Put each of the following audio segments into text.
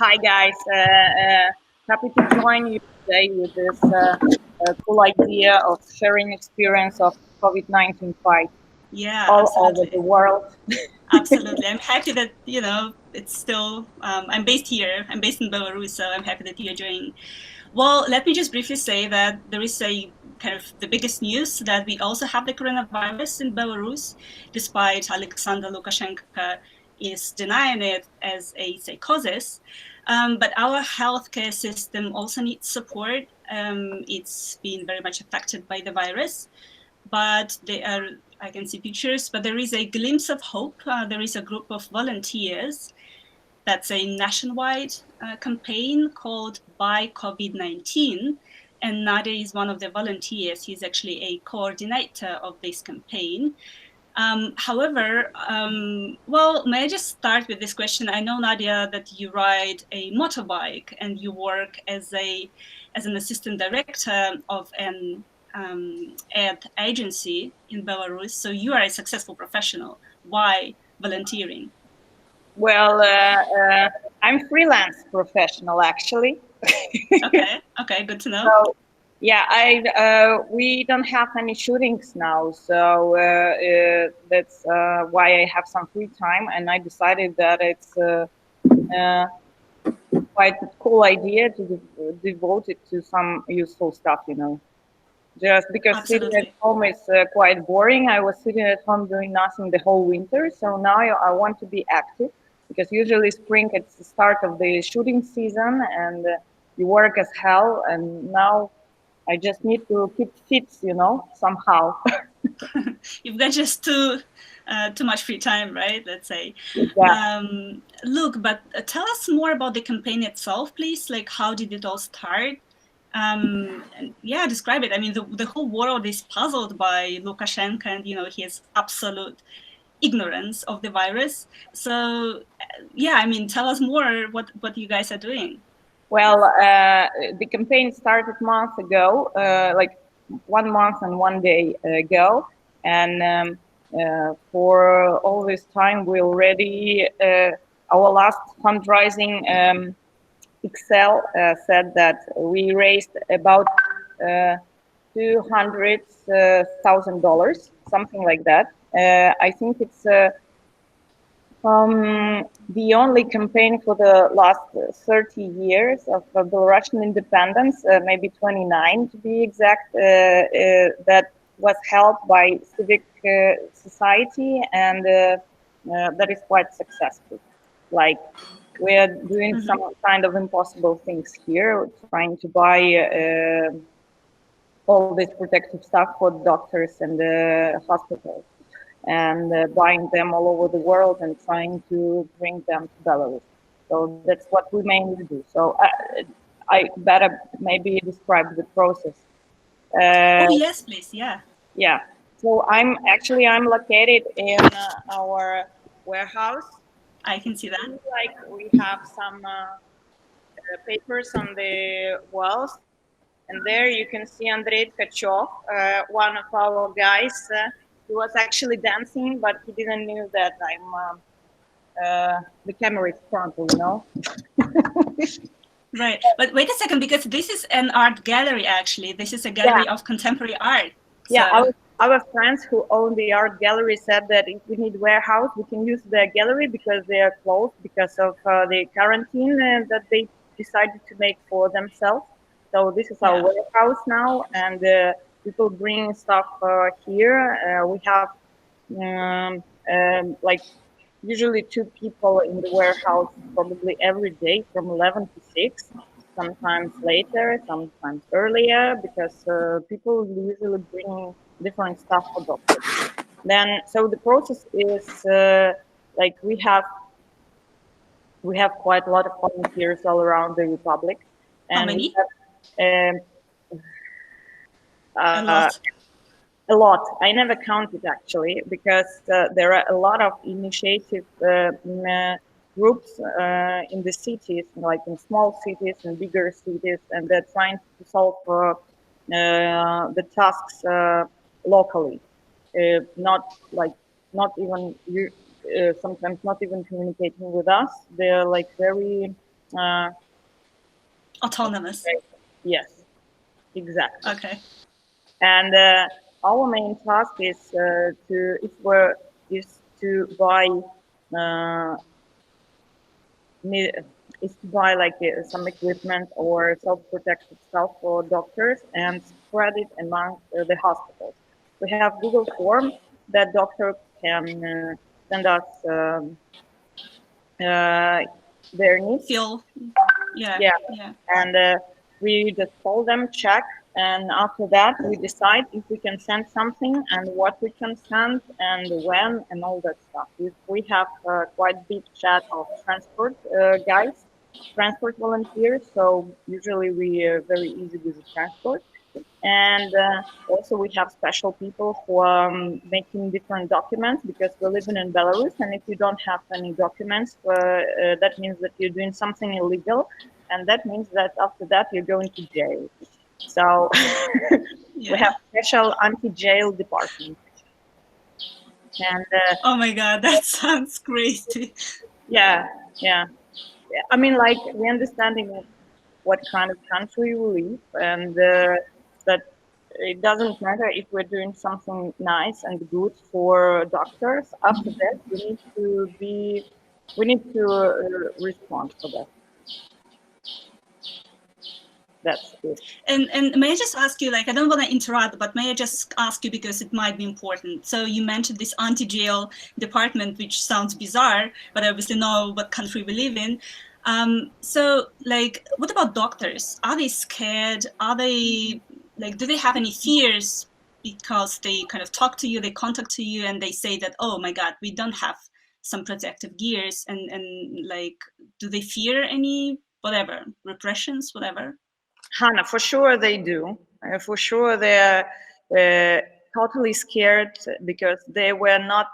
Hi guys, happy to join you today with this cool idea of sharing experience of COVID-19 fight Yeah, all over the absolutely. world. Absolutely. I'm happy that, it's still, I'm based here. I'm based in Belarus, so I'm happy that you're joining. Well, let me just briefly say that there is a kind of the biggest news that we also have the coronavirus in Belarus, despite Alexander Lukashenko is denying it as a psychosis. But our healthcare system also needs support. It's been very much affected by the virus. But I can see pictures, but there is a glimpse of hope. There is a group of volunteers. That's a nationwide campaign called BYCOVID19. And Nadia is one of the volunteers. He's actually a coordinator of this campaign. However, may I just start with this question? I know, Nadia, that you ride a motorbike and you work as an assistant director of an ad agency in Belarus. So you are a successful professional. Why volunteering? Well, I'm freelance professional actually. Okay, good to know. So yeah, we don't have any shootings now, so that's why I have some free time, and I decided that it's uh, quite a cool idea to devote it to some useful stuff, Just because sitting at Absolutely. home is quite boring. I was sitting at home doing nothing the whole winter, so now I want to be active because usually spring it's the start of the shooting season and you work as hell. And now I just need to keep fit, somehow. You've got just too much free time, right? Let's say. Yeah. Look, but tell us more about the campaign itself, please. Like, how did it all start? And yeah, describe it. I mean, the whole world is puzzled by Lukashenko and his absolute ignorance of the virus. So yeah, I mean, tell us more what you guys are doing. Well, the campaign started months ago, like 1 month and 1 day ago, and for all this time, we already our last fundraising Excel said that we raised about $200,000, something like that. I think it's the only campaign for the last 30 years of Belarusian independence, maybe 29 to be exact, that was held by civic society, and that is quite successful. Like, we are doing some kind of impossible things here, trying to buy all this protective stuff for doctors and hospitals, and buying them all over the world and trying to bring them to Belarus. So that's what we mainly do. So I better maybe describe the process. Oh yes, please. Yeah. Yeah. So I'm located in our warehouse. I can see that. Like, we have some papers on the walls, and there you can see Andrei Tkachov, one of our guys. He was actually dancing, but he didn't know that I'm the camera is frontal. Right. But wait a second, because this is an art gallery, actually. This is a Yeah, gallery of contemporary art. yeah. So, Our friends who own the art gallery said that if we need warehouse, we can use the gallery because they are closed because of the quarantine that they decided to make for themselves. So this is our yeah. warehouse now, and people bring stuff here. We have like usually two people in the warehouse probably every day from 11 to 6, sometimes later, sometimes earlier, because people usually bring different stuff for doctors. Then, so the process is like we have quite a lot of volunteers all around the republic, How and we many? have A uh, lot. a lot. I never counted actually, because there are a lot of initiative groups in the cities, like in small cities and bigger cities, and they're trying to solve the tasks locally. Not like not even sometimes not even communicating with us. They're like very Autonomous. Yes, exactly. Okay. And our main task is to buy is to buy like some equipment or self-protective stuff for doctors and spread it among the hospitals. We have Google Form that doctors can send us their needs. Feel. Yeah. Yeah, Yeah. and we just call them, check, and after that we decide if we can send something and what we can send and when and all that stuff. We have quite big chat of transport guys, transport volunteers, so usually we are very easy with the transport. And also we have special people who are making different documents because we're living in Belarus, and if you don't have any documents, that means that you're doing something illegal, and that means that after that you're going to jail. So we Yeah. have special anti-jail department. And Oh my God, that sounds crazy. yeah, yeah. I mean, like, we understanding what kind of country we live, and that it doesn't matter if we're doing something nice and good for doctors. After that, we need to respond for that. That's it. And may I just ask you, like, I don't want to interrupt, but may I just ask you because it might be important. So you mentioned this anti-jail department, which sounds bizarre, but I obviously know what country we live in. So, like, what about doctors? Are they scared? Are they, like, do they have any fears because they kind of talk to you, they contact to you, and they say that, oh my God, we don't have some protective gears, and like, do they fear any, whatever, repressions, whatever? Hannah, for sure they do. For sure they're uh, totally scared because they were not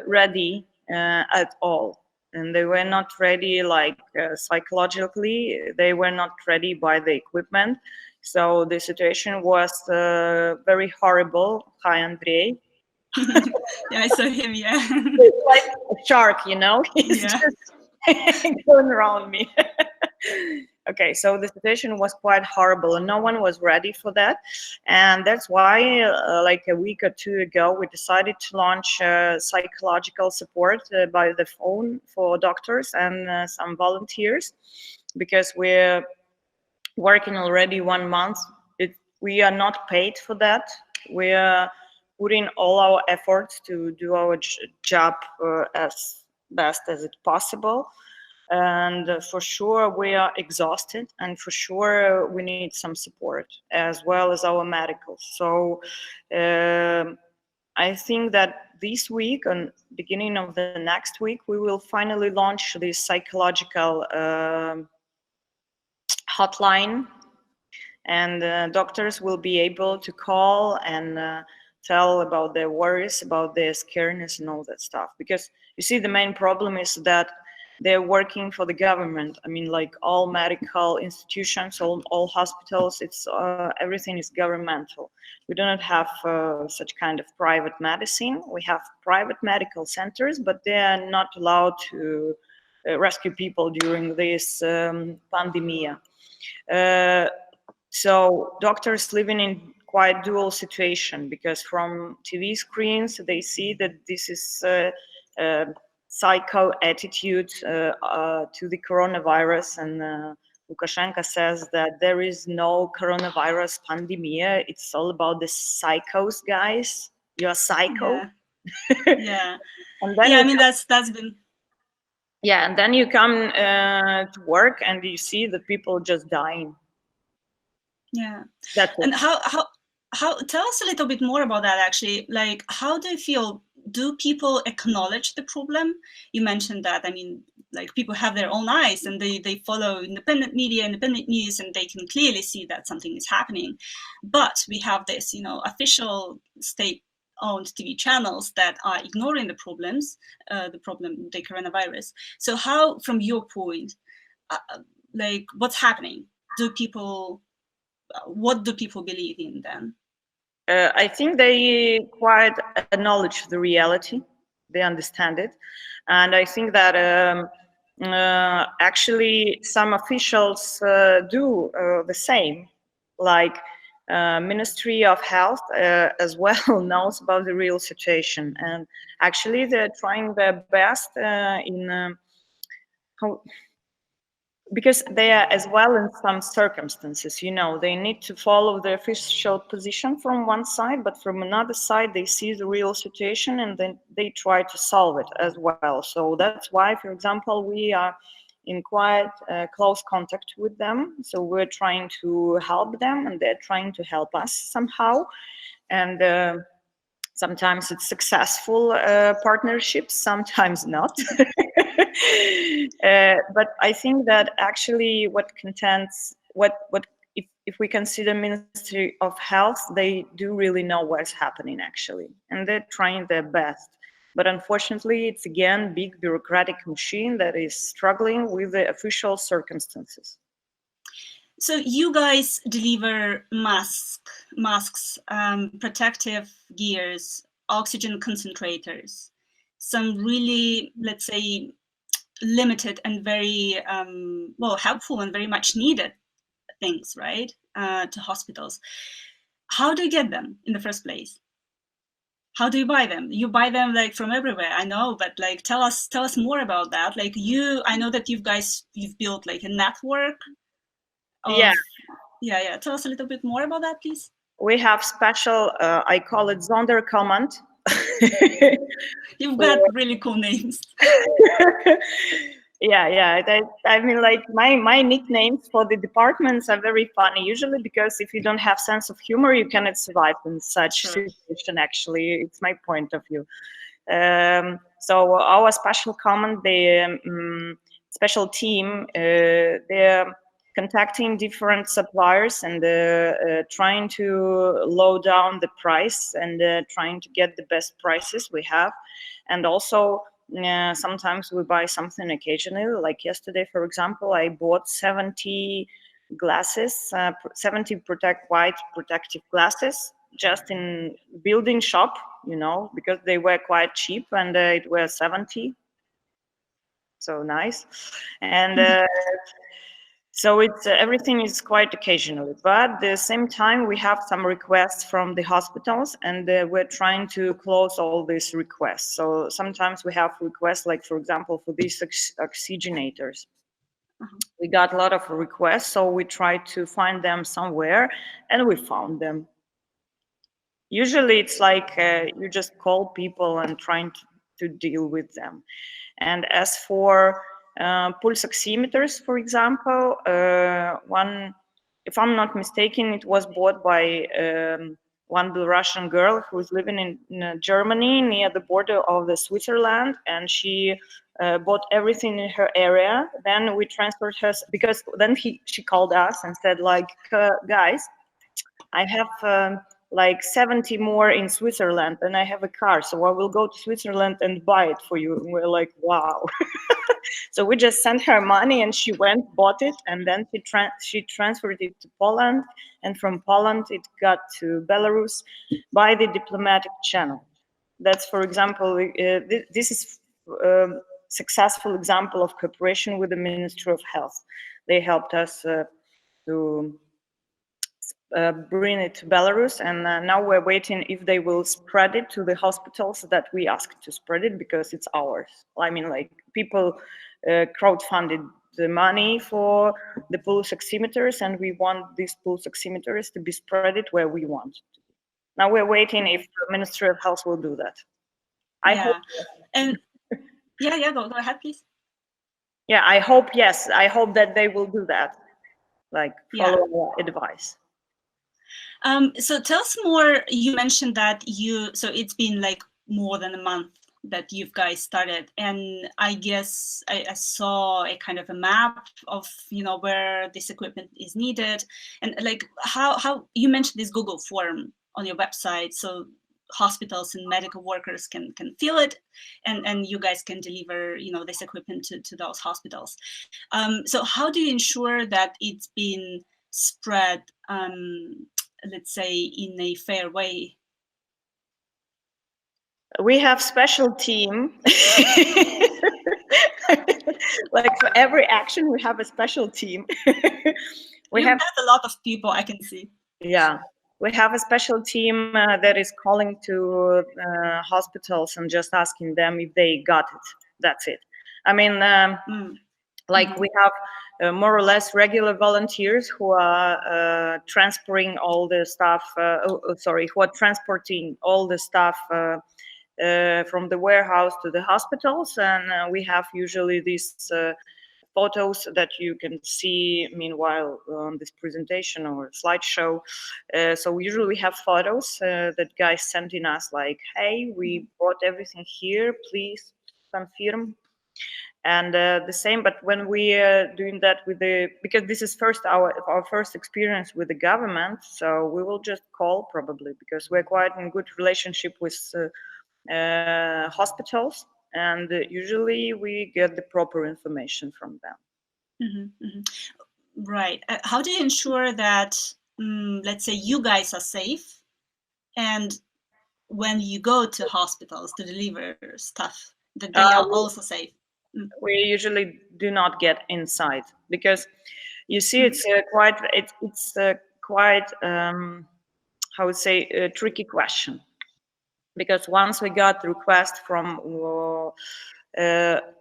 ready at all. And they were not ready, like psychologically, they were not ready by the equipment. So the situation was very horrible. Hi, Andrei. Yeah, I saw him. Yeah. It's like a shark, you know? He's Yeah. just going around me. Okay, so the situation was quite horrible and no one was ready for that. And that's why, like a week or two ago, we decided to launch psychological support by the phone for doctors and some volunteers, because we're working already 1 month. We are not paid for that. We are putting all our efforts to do our job as best as it possible. And for sure we are exhausted, and for sure we need some support as well as our medicals. So I think that this week and beginning of the next week we will finally launch this psychological hotline, and doctors will be able to call and tell about their worries, about their scariness and all that stuff. Because you see, the main problem is that they're working for the government. I mean, like all medical institutions, all hospitals, it's everything is governmental. We do not have such kind of private medicine. We have private medical centers, but they are not allowed to rescue people during this pandemia. Uh, so doctors living in quite dual situation, because from TV screens they see that this is psycho attitude to the coronavirus, and Lukashenko says that there is no coronavirus pandemia. It's all about the psychos, guys. You're psycho. Yeah. Yeah. And then Yeah. I mean, that's been. yeah, and then you come to work and you see that people just dying. Yeah. That's it. And how tell us a little bit more about that, actually. Like, how do you feel? Do people acknowledge the problem? You mentioned that. I mean, like, people have their own eyes and they follow independent media, independent news, and they can clearly see that something is happening. But we have this, official state-owned TV channels that are ignoring the problems, the coronavirus. So how, from your point, like, what's happening? What do people believe in then? I think they quite acknowledge the reality. They understand it, and I think that actually, some officials do the same, like Ministry of Health as well knows about the real situation, and actually they're trying their best in how, because they are as well in some circumstances, they need to follow the official position from one side, but from another side they see the real situation and then they try to solve it as well. So that's why, for example, we are in quite close contact with them. So we're trying to help them and they're trying to help us somehow. And sometimes it's successful partnerships, sometimes not. But I think that actually if we consider Ministry of Health, they do really know what's happening actually, and they're trying their best. But unfortunately, it's again big bureaucratic machine that is struggling with the official circumstances. So you guys deliver masks, protective gears, oxygen concentrators, some really, let's say, limited and very helpful and very much needed things, right, to hospitals. How do you get them in the first place? How do you buy them? You buy them like from everywhere, I know, but like tell us more about that. Like I know that you've built like a network of, yeah. Tell us a little bit more about that, please. We have special, I call it Sonderkommand. You've got really cool names. Yeah. I mean, like my nicknames for the departments are very funny. Usually, because if you don't have sense of humor, you cannot survive in such situation. Actually, it's my point of view. So our special command, the special team, they're contacting different suppliers and trying to low down the price and trying to get the best prices we have, and also. Sometimes we buy something occasionally, like yesterday, for example, I bought 70 glasses, 70 white protective glasses, just in building shop, because they were quite cheap and it was 70. So nice. And so it's everything is quite occasionally, but at the same time we have some requests from the hospitals, and we're trying to close all these requests. So sometimes we have requests, like for example for these oxygenators. We got a lot of requests, so we tried to find them somewhere, and we found them. Usually it's like you just call people and trying to deal with them. And as for pulse oximeters, for example, one, if I'm not mistaken, it was bought by one Belarusian girl who is living in Germany near the border of the Switzerland, and she bought everything in her area. Then we transferred her, because then she called us and said, like, guys, I have like 70 more in Switzerland and I have a car, so I will go to Switzerland and buy it for you. And we're like, wow. So we just sent her money and she went, bought it, and then she transferred it to Poland, and from Poland it got to Belarus by the diplomatic channel. That's, for example, this is a successful example of cooperation with the Ministry of Health. They helped us to bring it to Belarus, and now we're waiting if they will spread it to the hospitals that we asked to spread it, because it's ours. I mean, like, people crowdfunded the money for the pulse oximeters, and we want these pulse oximeters to be spread it where we want. Now we're waiting if the Ministry of Health will do that. I hope. And yeah, go ahead, please. Yeah, I hope, yes, I hope that they will do that, like follow our advice. So tell us more. You mentioned that so it's been like more than a month that you guys started, and I guess I saw a kind of a map of where this equipment is needed, and like how you mentioned this Google form on your website, so hospitals and medical workers can feel it, and you guys can deliver this equipment to those hospitals. So how do you ensure that it's been spread, let's say, in a fair way? We have special team. Like for every action, we have a special team. We have a lot of people, I can see. Yeah, we have a special team that is calling to hospitals and just asking them if they got it. That's it. I mean, like we have more or less regular volunteers who are transporting all the stuff. Who are transporting all the stuff from the warehouse to the hospitals, and we have usually these photos that you can see meanwhile on this presentation or slideshow. So usually we have photos that guys sent in us like, hey, we brought everything here, please confirm. And the same, but when we doing that with because this is our first experience with the government, so we will just call probably, because we're quite in good relationship with hospitals, and usually we get the proper information from them. Right. How do you ensure that, let's say, you guys are safe, and when you go to hospitals to deliver stuff, that they are also safe? We usually do not get inside, because you see, it's quite how would say, a tricky question, because once we got request from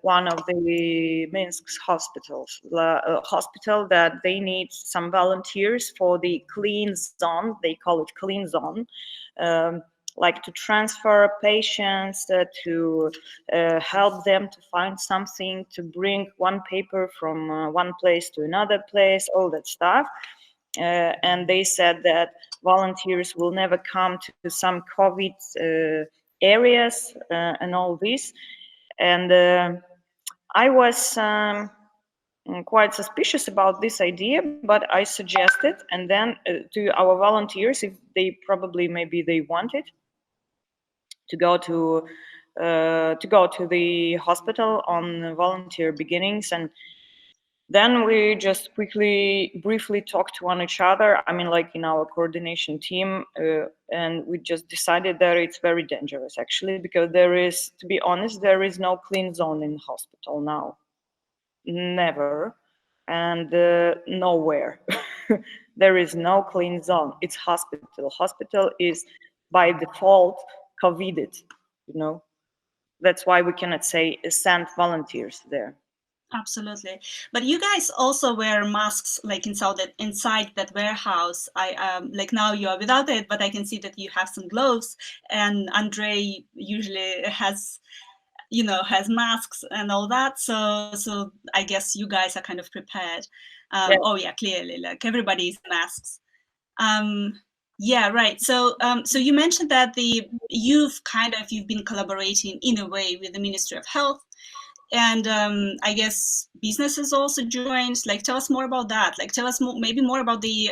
one of the Minsk's hospital that they need some volunteers for the clean zone. They call it clean zone, like to transfer patients, to help them to find something, to bring one paper from one place to another place, all that stuff. And they said that volunteers will never come to some COVID areas and all this. And I was quite suspicious about this idea, but I suggested, and then to our volunteers, if they probably maybe they wanted to go to the hospital on volunteer beginnings. And then we just briefly talked to each other. I mean, like in our coordination team, and we just decided that it's very dangerous, actually, because there is, to be honest, there is no clean zone in hospital now. Never. And nowhere. There is no clean zone. It's hospital. Hospital is by default COVIDed, you know. That's why we cannot say send volunteers there. Absolutely. But you guys also wear masks, like inside that warehouse. I like now you are without it, but I can see that you have some gloves, and Andrei usually has masks and all that. So I guess you guys are kind of prepared. Yeah. Oh yeah, clearly, like everybody's masks. Yeah, right. So so you mentioned that you've been collaborating in a way with the Ministry of Health. And I guess businesses also joined. Like, tell us more about that. Like, tell us maybe more about the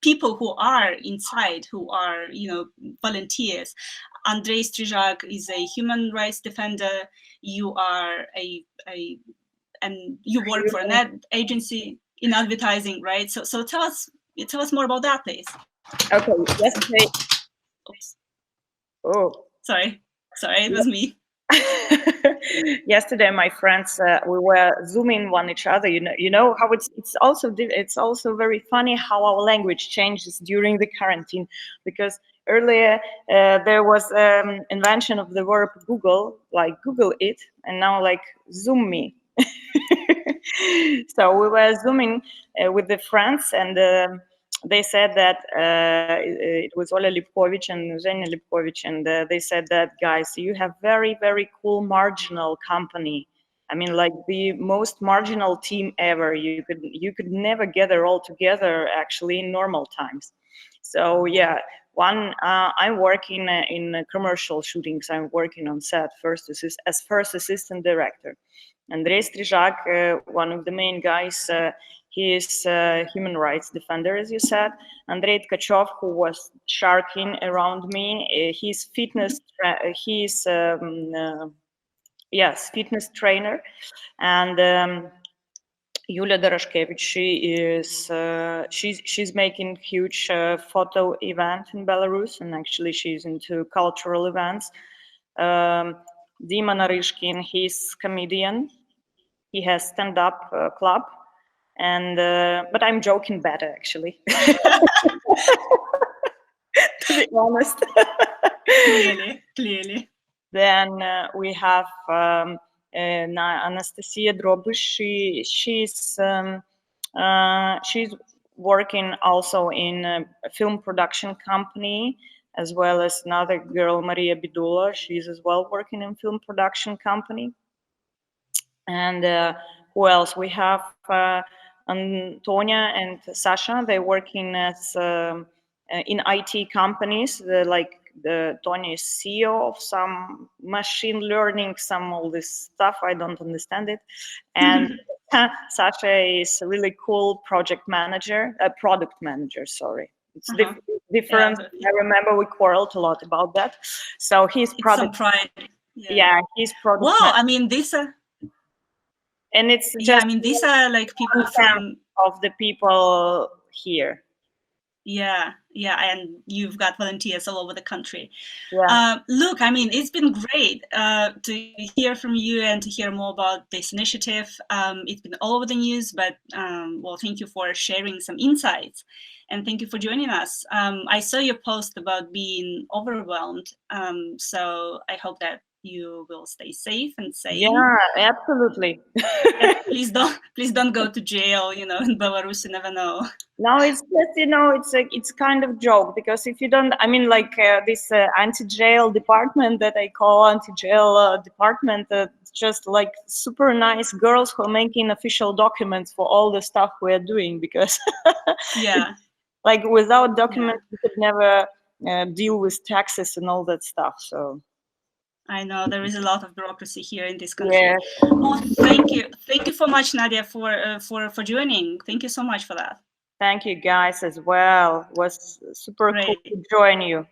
people who are inside, who are volunteers. Andrei Strizhak is a human rights defender. You are and you work for an ad agency in advertising, right? So tell us more about that, please. Okay. Yesterday. Oops. Oh. Sorry, it was me. Yesterday, my friends, we were zooming on each other. You know how it's also very funny how our language changes during the quarantine, because earlier there was invention of the verb Google, like Google it, and now like Zoom me. So we were zooming with the friends, and they said that it was Ola Lipkovich and Zhenya Lipkovich, and they said that, guys, you have very, very cool marginal company. I mean, like the most marginal team ever. You could never gather all together actually in normal times. So yeah, I'm working in commercial shootings. I'm working on set as first assistant director. Andrei Strizhak, one of the main guys, he is a human rights defender, as you said. Andrei Tkachov, who was sharking around me, he's fitness fitness trainer. And Yulia Doroshkevich, she's making huge photo event in Belarus, and actually she's into cultural events. Dima Narishkin, he's comedian. He has stand-up club, and but I'm joking better actually. To be honest. Clearly. Then we have Anastasia Drobish. She's working also in a film production company, as well as another girl, Maria Bidula. She's as well working in film production company. And who else? We have Antonia and Sasha. They're working as in IT companies. Tonya is CEO of some machine learning, some all this stuff. I don't understand it. And Sasha is a really cool product manager. Sorry. It's different. Yeah. I remember we quarreled a lot about that. So he's product. Some pride. Yeah, he's product. Wow, I mean, this. And it's just. Yeah, I mean, these are like people from. Of the people here. Yeah, and you've got volunteers all over the country. Yeah. Look, I mean, it's been great to hear from you and to hear more about this initiative. It's been all over the news, but well, thank you for sharing some insights, and thank you for joining us. I saw your post about being overwhelmed, so I hope that you will stay safe and sane. Yeah, absolutely. Please don't go to jail. You know, in Belarus, you never know. No, it's just, it's kind of joke, because if you don't, I mean, like this anti-jail department that I call anti-jail department, it's just like super nice girls who are making official documents for all the stuff we're doing, because yeah, like without documents, we could never deal with taxes and all that stuff. So. I know there is a lot of bureaucracy here in this country. Yeah. Well, thank you so much, Nadia, for joining. Thank you so much for that. Thank you guys as well. It was super cool to join you.